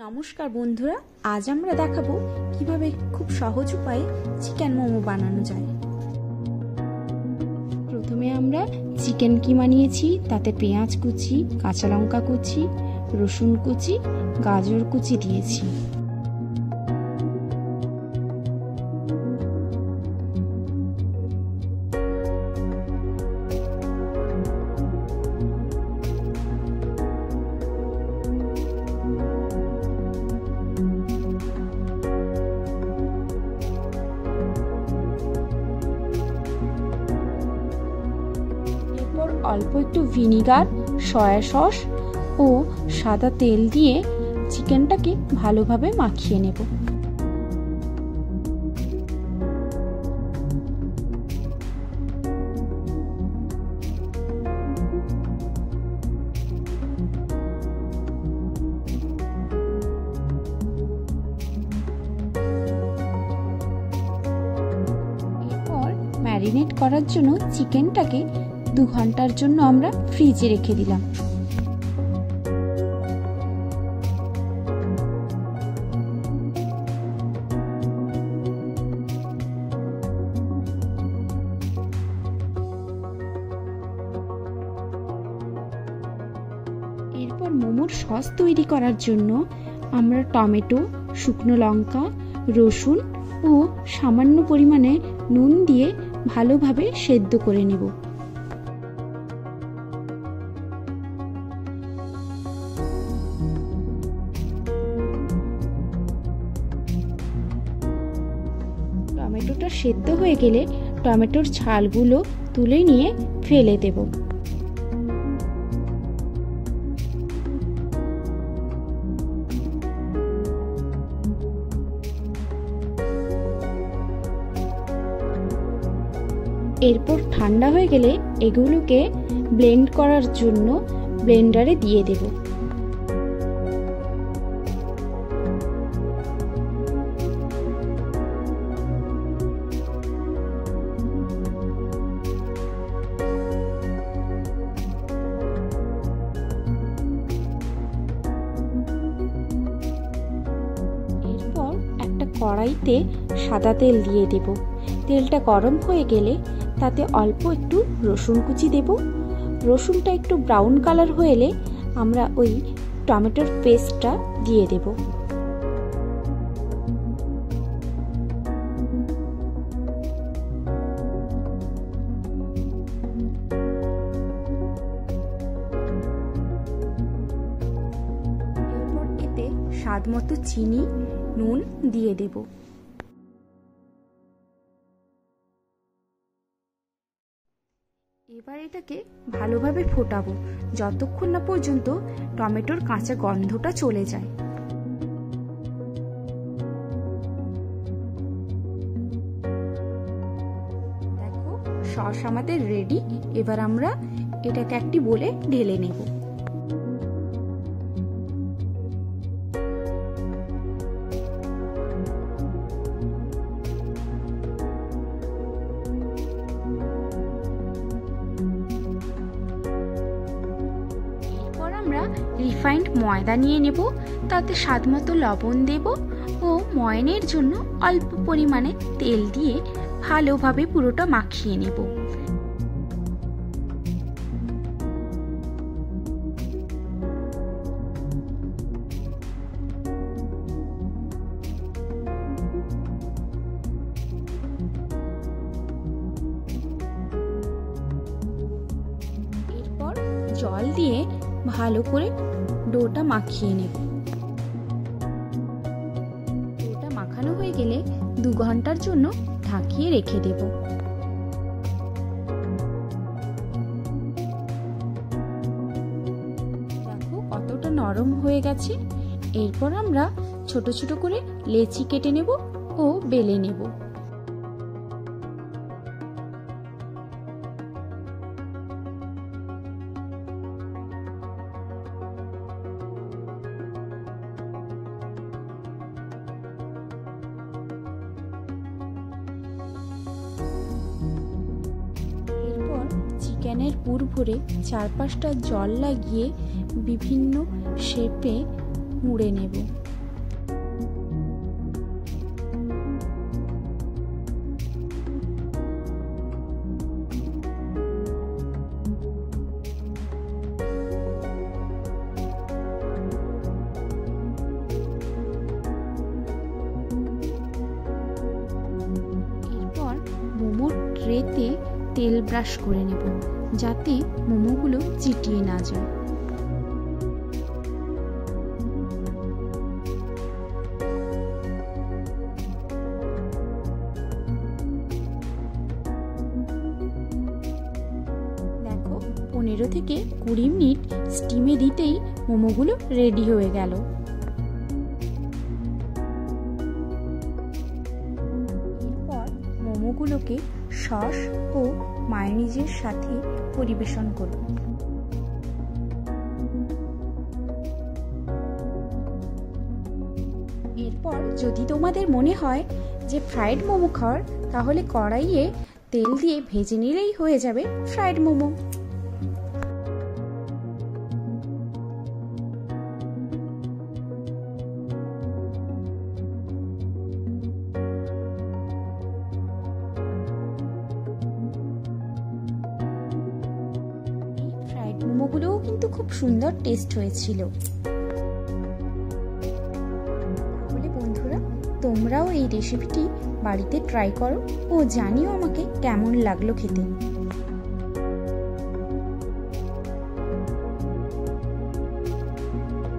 নমস্কার বন্ধুরা, আজ আমরা দেখাবো কিভাবে খুব সহজ উপায়ে চিকেন মোমো বানানো যায়। প্রথমে আমরা চিকেন কিমা নিয়েছি, তাতে পেঁয়াজ কুচি, কাঁচা লঙ্কা কুচি, রসুন কুচি, গাজর কুচি দিয়েছি। অল্প একটু ভিনিগার, সয়া সস ও সাদা তেল দিয়ে চিকেনটাকে ভালোভাবে মাখিয়ে নেব। এরপর ম্যারিনেট করার জন্য চিকেনটাকে 2 ঘন্টার জন্য আমরা ফ্রিজে রেখে দিলাম। এরপর মোমোর সস তৈরি করার জন্য আমরা টমেটো, শুকনো লঙ্কা, রসুন ও সামান্য পরিমাণে নুন দিয়ে ভালোভাবে সেদ্ধ করে নেব। টমেটোটা সেদ্ধ হয়ে গেলে টমেটোর ছালগুলো তুলে নিয়ে ফেলে দেব। এরপর ঠান্ডা হয়ে গেলে এগুলোকে ব্লেন্ড করার জন্য ব্লেন্ডারে দিয়ে দেব। একটা কড়াইতে সাদা তেল দিয়ে দেব। তেলটা গরম হয়ে গেলে তাতে অল্প একটু রসুন কুচি দেব। রসুনটা একটু ব্রাউন কালার হয়ে এলে আমরা ওই টমেটোর পেস্টটা দিয়ে দেব। এরপর এতে স্বাদ মতো চিনি, নুন দিয়ে দেব। এবার এটাকে ভালোভাবে ফোটাবো যতক্ষণ না পর্যন্ত টমেটোর কাঁচা গন্ধটা চলে যায়। দেখো, সস আমাদের রেডি। এবার আমরা এটাকে একটি বলে ঢেলে নেব। আমরা রিফাইন্ড ময়দা নিয়ে নেব, তাতে স্বাদমতো লবণ দেব ও ময়ানের জন্য অল্প পরিমাণে তেল দিয়ে ভালোভাবে পুরোটা মাখিয়ে নেব। এরপর জল দিয়ে ভালো করে ডোটা মাখিয়ে নেব। ডোটা মাখানো হয়ে গেলে 2 ঘন্টার জন্য ঢাকিয়ে রেখে দেব। দেখো কতটা নরম হয়ে গেছে। এরপর আমরা ছোট ছোট করে লেচি কেটে নেব ও বেলে নেব। চিকেনের পুর ভরে চারপাশটা জল লাগিয়ে বিভিন্ন শেপে মুড়ে নেব। ট্রেতে তেল ব্রাশ করে নেব যাতে মোমোগুলো চিটিয়ে না যায়। দেখো 15 থেকে 20 মিনিট স্টিমে দিতেই মোমোগুলো রেডি হয়ে গেল। এরপর মোমোগুলোকে সস ও মায়োনিজের সাথে পরিবেশন করব। এরপর যদি তোমাদের মনে হয় যে ফ্রাইড মোমো খাওয়ার, তাহলে কড়াইয়ে তেল দিয়ে ভেজে নিলেই হয়ে যাবে ফ্রাইড মোমো। ফ্রাইড মোমোগুলোও কিন্তু খুব সুন্দর টেস্ট হয়েছিল। তাহলে বন্ধুরা, তোমরাও এই রেসিপিটি বাড়িতে ট্রাই করো ও জানিও আমাকে কেমন লাগলো খেতে।